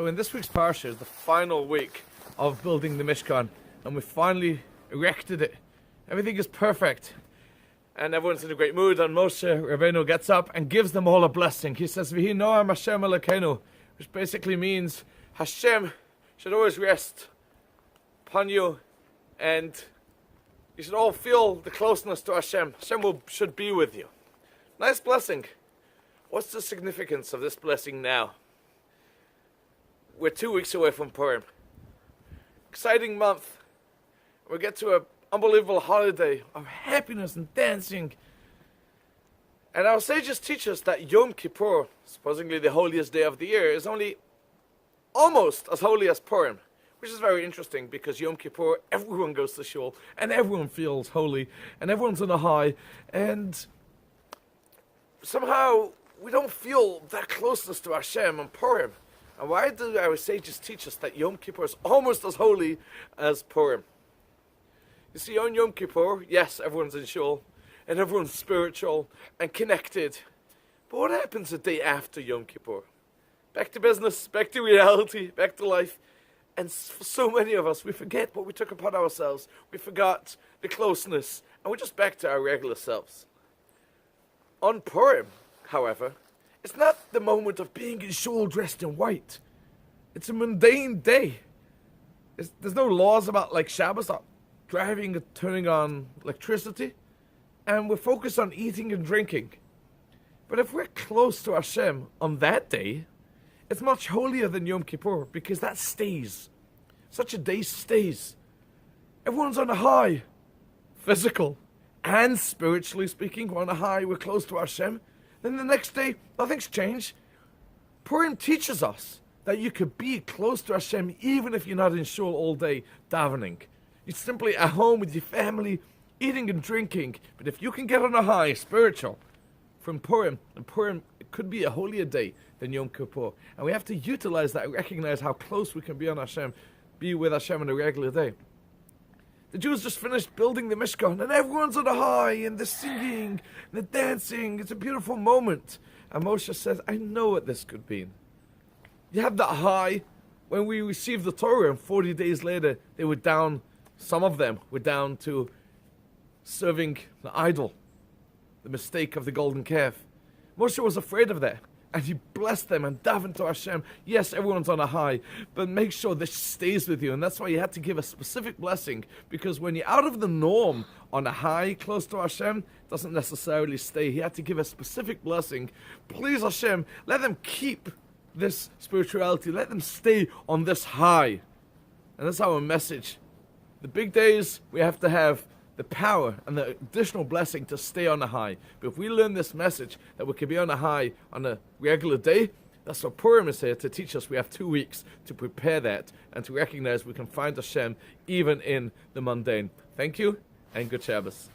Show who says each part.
Speaker 1: So in this week's Parsha is the final week of building the Mishkan, and we finally erected it. Everything is perfect, and everyone's in a great mood, and Moshe Rabbeinu gets up and gives them all a blessing. He says, V'hi noam Hashem Elokeinu, which basically means Hashem should always rest upon you, and you should all feel the closeness to Hashem. Hashem should be with you. Nice blessing. What's the significance of this blessing now? We're 2 weeks away from Purim. Exciting month. We get to an unbelievable holiday of happiness and dancing. And our sages teach us that Yom Kippur, supposedly the holiest day of the year, is only almost as holy as Purim. Which is very interesting because Yom Kippur, everyone goes to shul and everyone feels holy and everyone's on a high. And somehow we don't feel that closeness to Hashem on Purim. And why do our sages teach us that Yom Kippur is almost as holy as Purim? You see, on Yom Kippur, yes, everyone's in shul, and everyone's spiritual and connected. But what happens the day after Yom Kippur? Back to business, back to reality, back to life. And for so many of us, we forget what we took upon ourselves. We forgot the closeness, and we're just back to our regular selves. On Purim, however, it's not the moment of being in shul dressed in white. It's a mundane day. There's no laws about like Shabbos, or driving or turning on electricity. And we're focused on eating and drinking. But if we're close to Hashem on that day, it's much holier than Yom Kippur because that stays. Such a day stays. Everyone's on a high. Physical and spiritually speaking, we're on a high, we're close to Hashem. Then the next day, nothing's changed. Purim teaches us that you could be close to Hashem even if you're not in shul all day davening. You're simply at home with your family, eating and drinking. But if you can get on a high, spiritual, from Purim, and Purim it could be a holier day than Yom Kippur. And we have to utilize that and recognize how close we can be on Hashem, be with Hashem on a regular day. The Jews just finished building the Mishkan, and everyone's on a high, and they're singing, and they're dancing. It's a beautiful moment. And Moshe says, I know what this could be. You have that high when we received the Torah, and 40 days later, they were down, some of them were down to serving the idol, the mistake of the golden calf. Moshe was afraid of that. And he blessed them and davened to Hashem. Yes, everyone's on a high, but make sure this stays with you. And that's why he had to give a specific blessing. Because when you're out of the norm on a high, close to Hashem, it doesn't necessarily stay. He had to give a specific blessing. Please, Hashem, let them keep this spirituality. Let them stay on this high. And that's our message. The big days, we have to have the power and the additional blessing to stay on a high. But if we learn this message that we can be on a high on a regular day, that's what Purim is here to teach us. We have 2 weeks to prepare that and to recognize we can find Hashem even in the mundane. Thank you and good Shabbos.